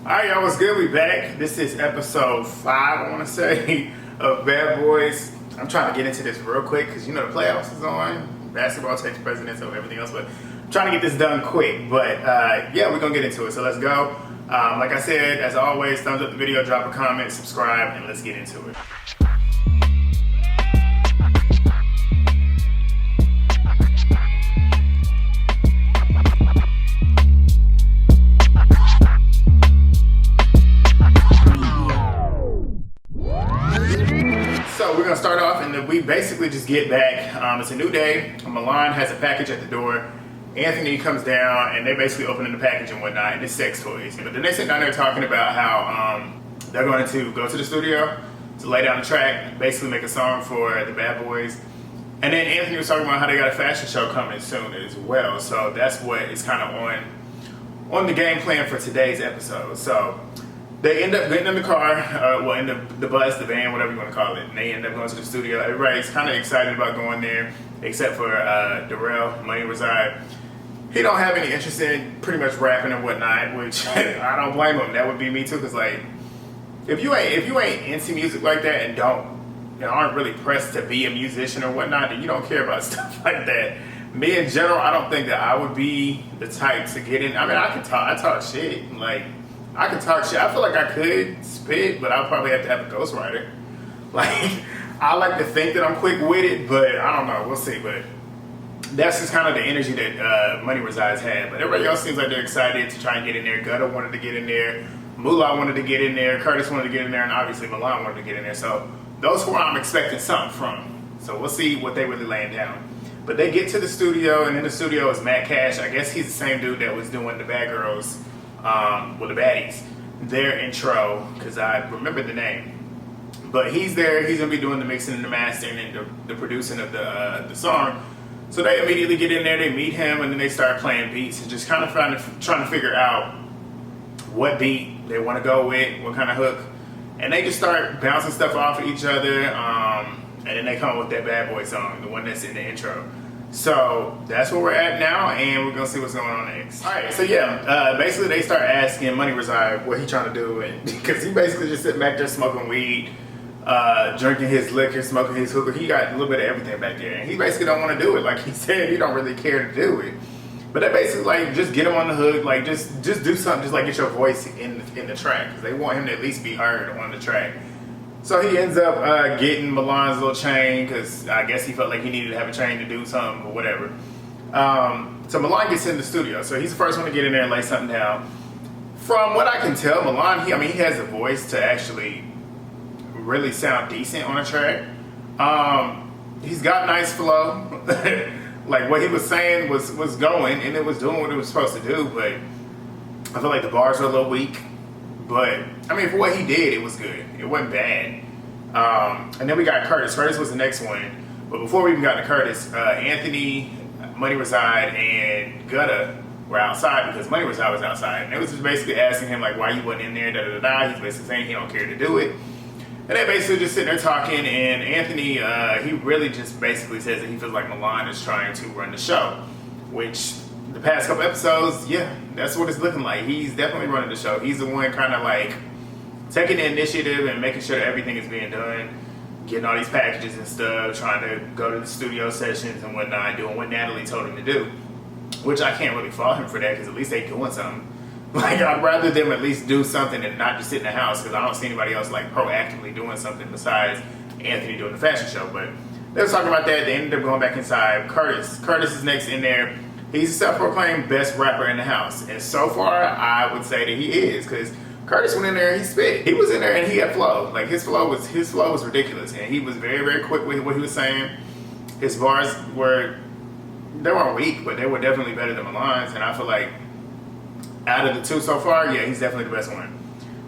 Alright, y'all, what's good? We back. This is episode 5, I want to say, of Bad Boys. I'm trying to get into this real quick because you know the playoffs is on. Basketball takes precedence over everything else, but I'm trying to get this done quick. But yeah, we're going to get into it. So let's go. Like I said, as always, thumbs up the video, drop a comment, subscribe, and let's get into it. So we're gonna start off and we basically just get back. It's a new day. Milan has a package at the door. Anthony comes down and they basically opening the package and whatnot, and it's sex toys. But then they sit down there talking about how they're going to go to the studio to lay down the track, basically make a song for the Bad Boys. And then Anthony was talking about how they got a fashion show coming soon as well. So that's what is kind of on the game plan for today's episode. So they end up getting in the car, in the bus, the van, whatever you want to call it. And they end up going to the studio. Everybody's kind of excited about going there, except for Darrell, Money Reside. He don't have any interest in pretty much rapping and whatnot, which I don't blame him. That would be me too, because like, if you ain't into music like that and aren't really pressed to be a musician or whatnot, then you don't care about stuff like that. Me in general, I don't think that I would be the type to get in. I mean, I talk shit, like. I can talk shit. I feel like I could spit, but I'll probably have to have a ghostwriter. Like, I like to think that I'm quick with it, but I don't know. We'll see. But that's just kind of the energy that Money Resides had. But everybody else seems like they're excited to try and get in there. Gutta wanted to get in there. Moolah wanted to get in there. Curtis wanted to get in there. And obviously Milan wanted to get in there. So those four I'm expecting something from. So we'll see what they really laying down. But they get to the studio, and in the studio is Matt Cash. I guess he's the same dude that was doing the Bad Girls. The baddies, their intro, because I remember the name. But he's there. He's gonna be doing the mixing and the mastering and the producing of the song. So they immediately get in there. They meet him, and then they start playing beats and just kind of trying to figure out what beat they want to go with, what kind of hook, and they just start bouncing stuff off of each other. And then they come up with that Bad Boy song, the one that's in the intro. So that's where we're at now, and we're gonna see what's going on next. All right, so yeah, basically they start asking Money Reside what he trying to do, and because he basically just sitting back there smoking weed, drinking his liquor, smoking his hookah. He got a little bit of everything back there, and he basically don't want to do it. Like he said, he don't really care to do it. But they basically like just get him on the hook, like just do something, just like get your voice in the track, because they want him to at least be heard on the track. So he ends up getting Milan's little chain, because I guess he felt like he needed to have a chain to do something or whatever. So Milan gets in the studio. So he's the first one to get in there and lay something down. From what I can tell, Milan, he has a voice to actually really sound decent on a track. He's got nice flow. Like what he was saying was going, and it was doing what it was supposed to do, but I feel like the bars were a little weak. But, I mean, for what he did, it was good. It wasn't bad. And then we got Curtis. Curtis was the next one. But before we even got to Curtis, Anthony, Money Reside, and Gutta were outside because Money Reside was outside. And they was just basically asking him, like, why you wasn't in there, da-da-da-da. He's basically saying he don't care to do it. And they basically just sitting there talking. And Anthony, he really just basically says that he feels like Milan is trying to run the show. Which, the past couple episodes, yeah, that's what it's looking like. He's definitely running the show. He's the one kind of like taking the initiative and making sure that everything is being done, getting all these packages and stuff, trying to go to the studio sessions and whatnot, doing what Natalie told him to do, which I can't really fault him for that, because at least they doing something. Like, I'd rather them at least do something and not just sit in the house, because I don't see anybody else like proactively doing something besides Anthony doing the fashion show. But they were talking about that. They ended up going back inside. Curtis is next in there. He's a self-proclaimed best rapper in the house. And so far, I would say that he is. Because Curtis went in there and he spit. He was in there and he had flow. Like, his flow was ridiculous. And he was very, very quick with what he was saying. His bars they weren't weak, but they were definitely better than Milan's. And I feel like out of the two so far, yeah, he's definitely the best one.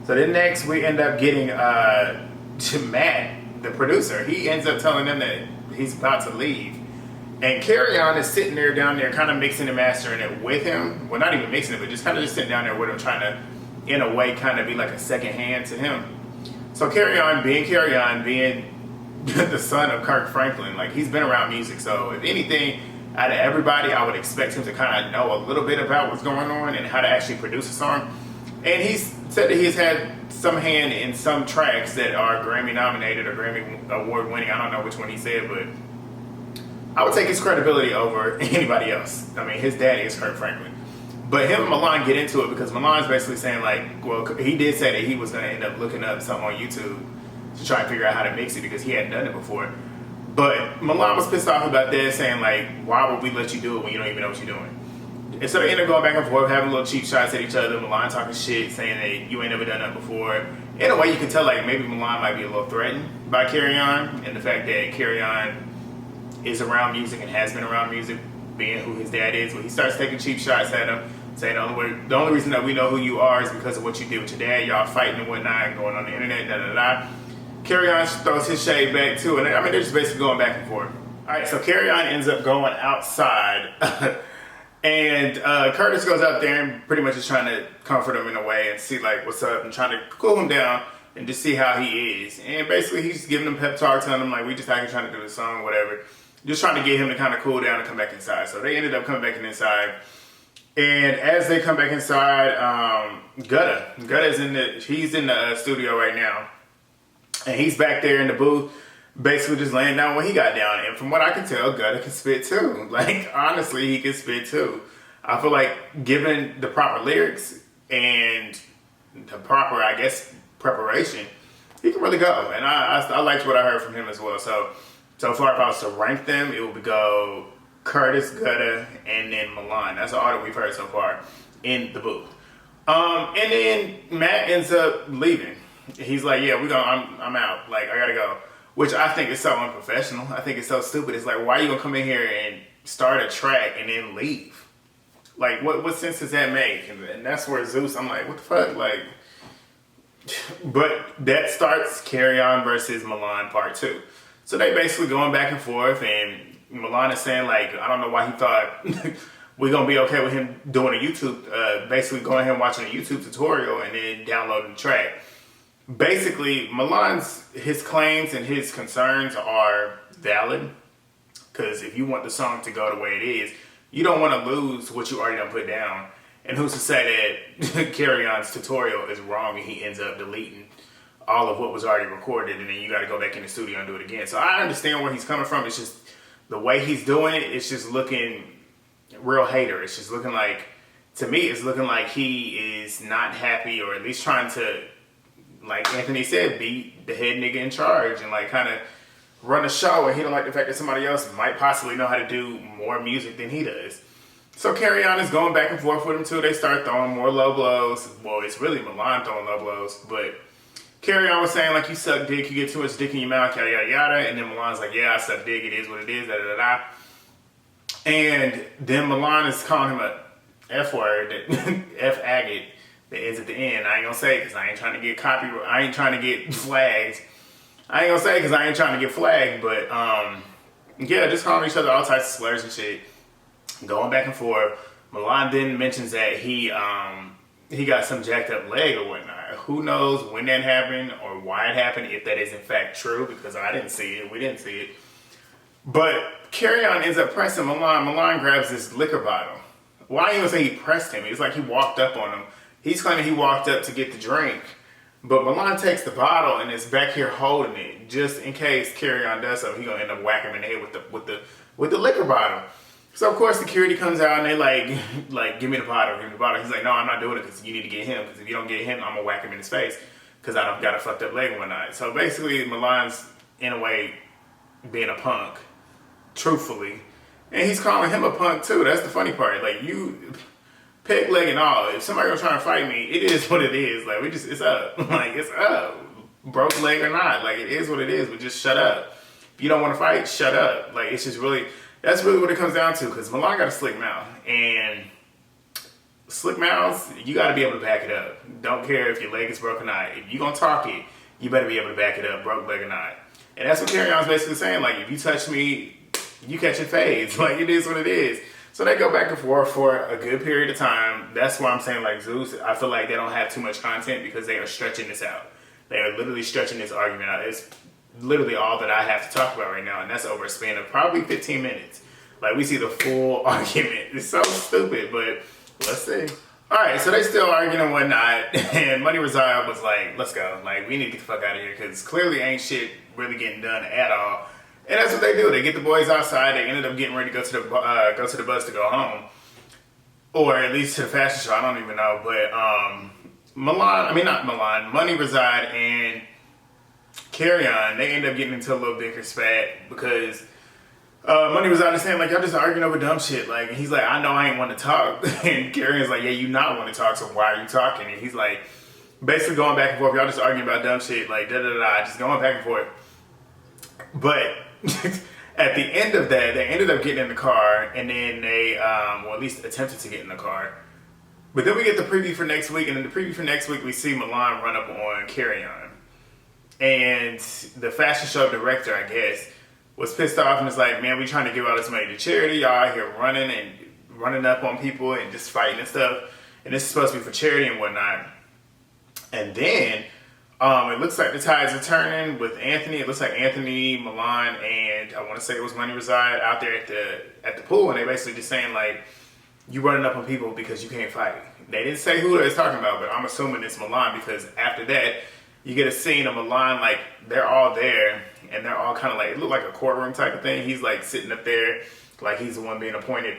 So then next, we end up getting to Matt, the producer. He ends up telling them that he's about to leave. And Kerrion is sitting there down there kind of mixing and mastering it with him. Well, not even mixing it, but just kind of just sitting down there with him, trying to, in a way, kind of be like a second hand to him. So Kerrion, being the son of Kirk Franklin, like, he's been around music. So if anything, out of everybody, I would expect him to kind of know a little bit about what's going on and how to actually produce a song. And he's said that he's had some hand in some tracks that are Grammy nominated or Grammy award winning. I don't know which one he said, but I would take his credibility over anybody else. I mean, his daddy is Kirk Franklin. But him and Milan get into it because Milan's basically saying like, well, he did say that he was going to end up looking up something on YouTube to try and figure out how to mix it because he hadn't done it before. But Milan was pissed off about that, saying like, why would we let you do it when you don't even know what you're doing? And so they ended up going back and forth, having little cheap shots at each other. Milan talking shit, saying that you ain't never done that before. In a way, you can tell like maybe Milan might be a little threatened by Kerrion and the fact that Kerrion is around music and has been around music, being who his dad is. When he starts taking cheap shots at him, saying the only reason that we know who you are is because of what you did with your dad. Y'all fighting and whatnot, and going on the internet, da da da. Kerrion throws his shade back too, and I mean they're just basically going back and forth. All right, so Kerrion ends up going outside. And Curtis goes out there and pretty much is trying to comfort him in a way and see like what's up and trying to cool him down and just see how he is. And basically he's just giving him pep talk, telling him like we just actually trying to do the song, whatever. Just trying to get him to kind of cool down and come back inside. So they ended up coming back inside. And as they come back inside, Gutta's he's in the studio right now. And he's back there in the booth, basically just laying down what he got down. And from what I can tell, Gutta can spit too. Like, honestly, he can spit too. I feel like given the proper lyrics and the proper, I guess, preparation, he can really go. And I liked what I heard from him as well. So far, if I was to rank them, it would go Curtis, Gutta, and then Milan. That's all that we've heard so far in the booth. And then Matt ends up leaving. He's like, yeah, I'm out. Like, I gotta go. Which I think is so unprofessional. I think it's so stupid. It's like, why are you gonna come in here and start a track and then leave? Like, what sense does that make? And that's where Zeus, I'm like, what the fuck? Like, but that starts Kerrion versus Milan part 2. So they basically going back and forth, and Milan is saying like, I don't know why he thought we're gonna be okay with him doing a YouTube, basically going ahead and watching a YouTube tutorial and then downloading the track. Basically, his claims and his concerns are valid, because if you want the song to go the way it is, you don't want to lose what you already done put down. And who's to say that Kerrion's tutorial is wrong and he ends up deleting all of what was already recorded, and then you got to go back in the studio and do it again. So I understand where he's coming from. It's just the way he's doing it, it's just looking real hater. It's just looking like, to me, it's looking like he is not happy, or at least trying to, like Anthony said, be the head nigga in charge and like kind of run a show, and he don't like the fact that somebody else might possibly know how to do more music than he does. So Kerrion is going back and forth with him too. They start throwing more low blows. Well, it's really Milan throwing low blows, but Kerrion was saying like, you suck dick, you get too much dick in your mouth, yada yada yada. And then Milan's like, yeah, I suck dick, it is what it is, da da da da. And then Milan is calling him a F word, F agate, that is at the end. I ain't gonna say it because I ain't trying to get copyright. I ain't trying to get flagged. I ain't gonna say it because I ain't trying to get flagged. But yeah, just calling each other all types of slurs and shit, going back and forth. Milan then mentions that he got some jacked up leg or whatnot. Who knows when that happened or why it happened, if that is in fact true, because I didn't see it. We didn't see it. But Kerrion ends up pressing Milan. Milan grabs this liquor bottle. Well, I ain't gonna say he pressed him. It's like he walked up on him. He's claiming he walked up to get the drink, but Milan takes the bottle and is back here holding it just in case Kerrion does something. He's gonna end up whacking him in the head with the liquor bottle. So of course security comes out and they like give me the bottle, give me the bottle. He's like, no, I'm not doing it because you need to get him, because if you don't get him, I'm gonna whack him in his face because I've got a fucked up leg and whatnot. So basically Milan's in a way being a punk, truthfully, and he's calling him a punk too. That's the funny part. Like, you peg leg and all, if somebody gonna try and fight me, it is what it is. Like, it's up. Like, it's up. Broke leg or not. Like, it is what it is, but just shut up. If you don't want to fight, shut up. Like, it's just really, that's really what it comes down to, because Milan got a slick mouth. And slick mouths, you got to be able to back it up. Don't care if your leg is broken or not. If you gonna talk it, you better be able to back it up, broke leg or not. And that's what Kerrion's basically saying. Like, if you touch me, you catching fades. Like, it is what it is. So they go back and forth for a good period of time. That's why I'm saying, like, Zeus, I feel like they don't have too much content because they are stretching this out. They are literally stretching this argument out. It's literally all that I have to talk about right now, and that's over a span of probably 15 minutes. Like, we see the full argument. It's so stupid, but let's see. Alright, so they still arguing and whatnot, and Money Reside was like, let's go. Like, we need to get the fuck out of here, because clearly ain't shit really getting done at all. And that's what they do. They get the boys outside. They ended up getting ready to go to the bus to go home. Or at least to the fashion show. I don't even know. But Money Reside and Kerrion, they end up getting into a little bicker spat because Money Reside is saying, like, y'all just arguing over dumb shit. Like, and he's like, I know I ain't want to talk. And Kerrion's like, yeah, you not want to talk, so why are you talking? And he's like, basically going back and forth. Y'all just arguing about dumb shit. Like, da-da-da-da, just going back and forth. But at the end of that, they ended up getting in the car, and then they, well, at least attempted to get in the car. But then we get the preview for next week, and in the preview for next week, we see Milan run up on Kerrion. And the fashion show director, I guess, was pissed off and was like, man, we trying to give all this money to charity. Y'all out here running up on people and just fighting and stuff. And this is supposed to be for charity and whatnot. And then it looks like the tides are turning with Anthony. It looks like Anthony, Milan, and I want to say it was Money Reside out there at the pool, and they basically just saying, like, you running up on people because you can't fight. They didn't say who they was talking about, but I'm assuming it's Milan, because after that you get a scene of Milan, like, they're all there and they're all kind of like, it looked like a courtroom type of thing. He's like sitting up there like he's the one being appointed,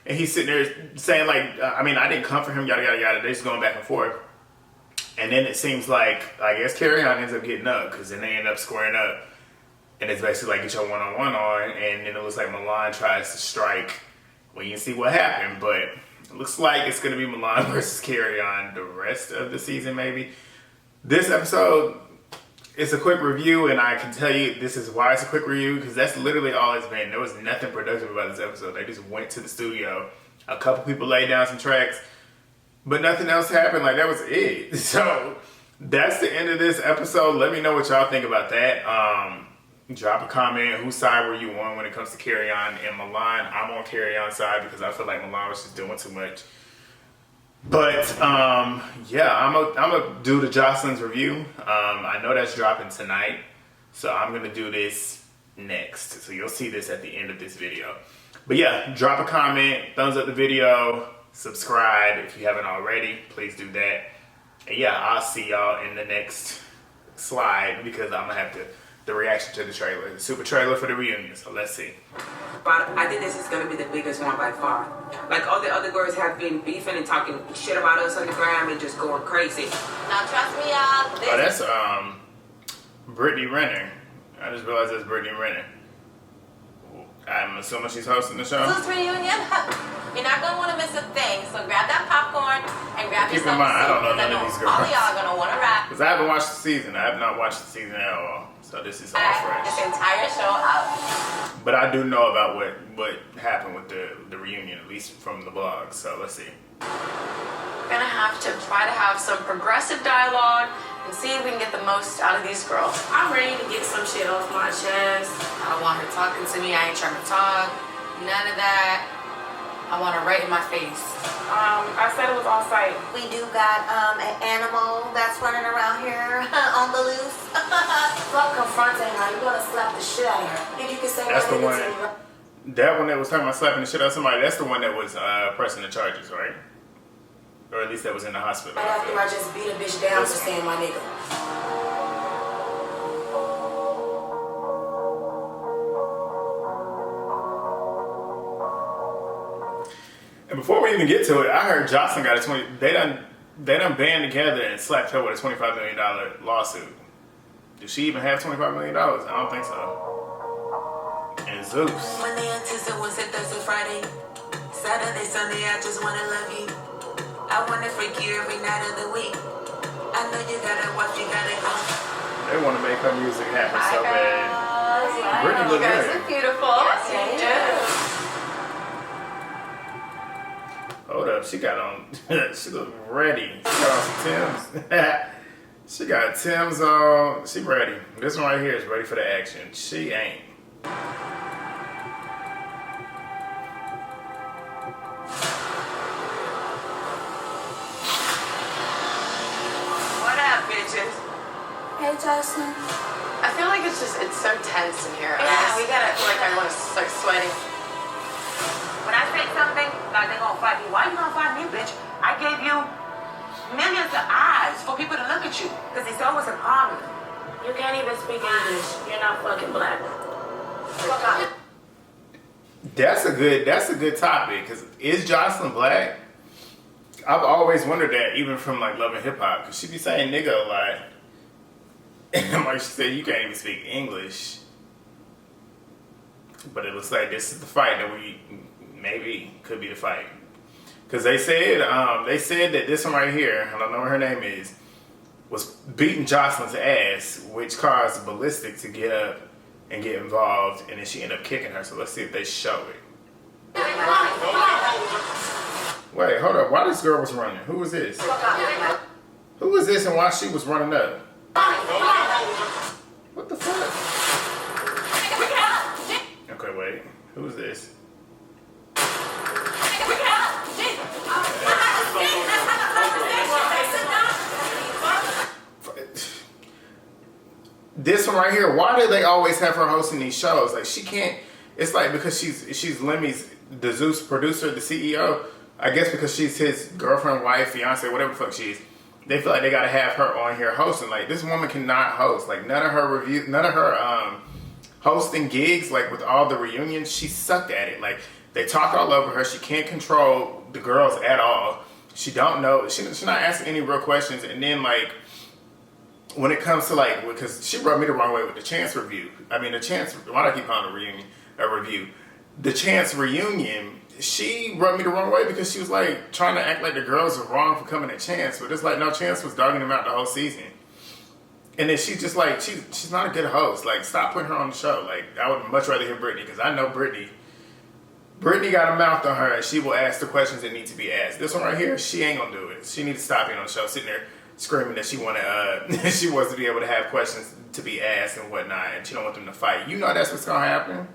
and he's sitting there saying, like, I didn't come for him, yada yada yada. They're just going back and forth. And then it seems like, I guess Kerrion ends up getting up, because then they end up squaring up. And it's basically like, get your one-on-one on. And then it looks like Milan tries to strike. Well, you can see what happened. But it looks like it's going to be Milan versus Kerrion the rest of the season, maybe. This episode, it's a quick review. And I can tell you, this is why it's a quick review, because that's literally all it's been. There was nothing productive about this episode. They just went to the studio. A couple people laid down some tracks. But nothing else happened. Like, that was it. So, that's the end of this episode. Let me know what y'all think about that. Drop a comment. Whose side were you on when it comes to Kerrion and Milan? I'm on Kerrion's side because I feel like Milan was just doing too much. But, yeah, I'm gonna do the Joseline's review. I know that's dropping tonight. So, I'm going to do this next. So, you'll see this at the end of this video. But, yeah, drop a comment. Thumbs up the video. Subscribe if you haven't already. Please do that. And yeah, I'll see y'all in the next slide, because I'm gonna have the reaction to the trailer, the super trailer for the reunion. So let's see. But I think this is gonna be the biggest one by far. Like, all the other girls have been beefing and talking shit about us on the gram and just going crazy. Now trust me, y'all. Oh, that's Brittany Renner. I just realized that's Brittany Renner. I'm assuming she's hosting the show. This reunion, you're not gonna want to miss a thing. So grab that popcorn and grab Keep yourself in mind, a I seat, don't know none of these girls. All of y'all are gonna want to rap. Because I haven't watched the season. I have not watched the season at all. So this is all fresh. This entire show out. But I do know about what happened with the reunion, at least from the blog. So let's see. We're gonna have to try to have some progressive dialogue and see if we can get the most out of these girls. I'm ready to get some shit off my chest. I don't want her talking to me. I ain't trying to talk. None of that. I want her right in my face. I said it was on site. We do got an animal that's running around here on the loose. Fuck confronting her. You're gonna slap the shit out of her. If you can say That's the one. to me. That one that was talking about slapping the shit out of somebody. That's the one that was pressing the charges, right? Or at least that was in the hospital. Right after I just beat a bitch down for saying my nigga. And before we even get to it, I heard Joseline got a 20. They done band together and slapped her with a $25 million lawsuit. Does she even have $25 million? I don't think so. And Zeus. Monday until Wednesday, Thursday, Friday, Saturday, Sunday, I just wanna love you. I wanna freak you every night of the week. I know you gotta watch, you gotta go. They want to make her music happen so bad. Brittany You look guys good. look beautiful. Yes, You do. Hold up, she got on. She look ready. She got on some Timbs. She got Timbs on. She ready. This one right here is ready for the action. She ain't. What up, bitches? Hey, Joseline. I feel like it's so tense in here. Yeah, we gotta- feel like I want to start sweating. When I say something, like they gonna fight me. Why you gonna fight me, bitch? I gave you millions of eyes for people to look at you because it's always a problem. You can't even speak English. You're not fucking black. Fuck out. That's a good topic, because is Joseline black? I've always wondered that, even from like Love and Hip Hop, because she be saying nigga a lot. And like she said, you can't even speak English. But it looks like this is the fight that we maybe could be the fight. Because they said that this one right here, I don't know what her name is, was beating Joseline's ass, which caused Ballistic to get up and get involved, and then she ended up kicking her. So let's see if they show it. Wait, hold up. Why this girl was running? Who was this? Who was this and why she was running up? What the fuck? Okay, wait. Who is this? This one right here, why do they always have her hosting these shows? Like, she can't, it's like because she's Lemmy's, the Zeus producer, the CEO, I guess because she's his girlfriend, wife, fiance, whatever the fuck she is. They feel like they gotta have her on here hosting. Like, this woman cannot host. Like, none of her hosting gigs, like with all the reunions, she sucked at it. Like, they talk all over her. She can't control the girls at all. She don't know. She's not asking any real questions. And then, like, when it comes to, like, because she rubbed me the wrong way with the Chance review. I mean, the Chance, why do I keep calling it a review? The Chance reunion, she rubbed me the wrong way because she was, like, trying to act like the girls were wrong for coming to Chance. But it's like, no, Chance was dogging them out the whole season. And then she's just like, she's not a good host. Like, stop putting her on the show. Like, I would much rather hear Brittany, because I know Brittany got a mouth on her, and she will ask the questions that need to be asked. This one right here, she ain't gonna do it. She needs to stop being on the show, sitting there screaming that she she wants to be able to have questions to be asked and whatnot, and she don't want them to fight. You know that's what's gonna happen.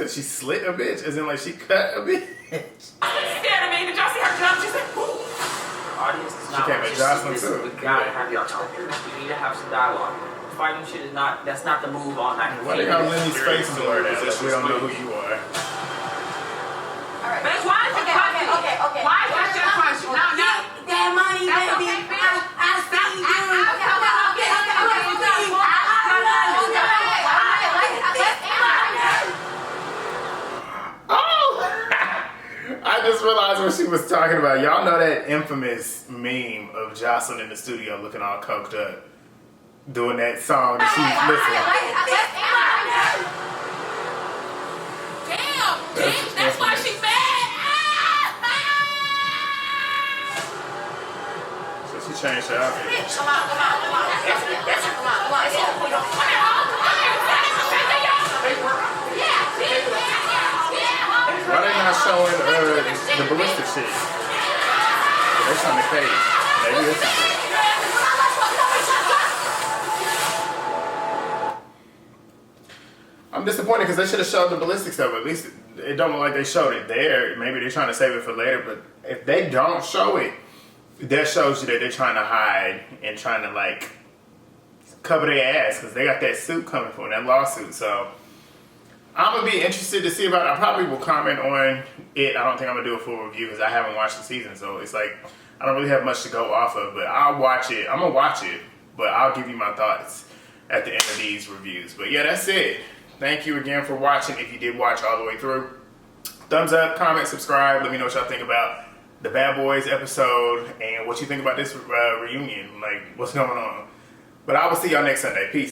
She slit a bitch, as in like she cut a bitch. Scared of me. Did y'all see her jump? She said, "Ooh." Audience is She not came at Joseline too. We gotta have y'all talk. We need to have some dialogue. Fighting shit is not, that's not the move all night. Why they got Lenny's face blurred out? We don't know who you are. Alright. Bitch, why is it crunchy? Okay. Why is that shit crunchy? No. That money, That's baby. okay, bitch. I see you. I just realized what she was talking about. Y'all know that infamous meme of Joseline in the studio looking all coked up, doing that song that she's listening. Damn, bitch, that's why she mad. So she changed her outfit. Come Why they not showing the ballistic shit? They're showing the cage. Maybe it's I'm disappointed because they should have showed the ballistic stuff. At least it don't look like they showed it there. Maybe they're trying to save it for later. But if they don't show it, that shows you that they're trying to hide and trying to like cover their ass because they got that suit coming for that lawsuit. So I'm gonna be interested to see about it. I probably will comment on it. I don't think I'm gonna do a full review because I haven't watched the season. So it's like I don't really have much to go off of. But I'll watch it. I'm gonna watch it. But I'll give you my thoughts at the end of these reviews. But yeah, that's it. Thank you again for watching. If you did watch all the way through, thumbs up, comment, subscribe. Let me know what y'all think about the Bad Boys episode and what you think about this reunion. Like, what's going on? But I will see y'all next Sunday. Peace.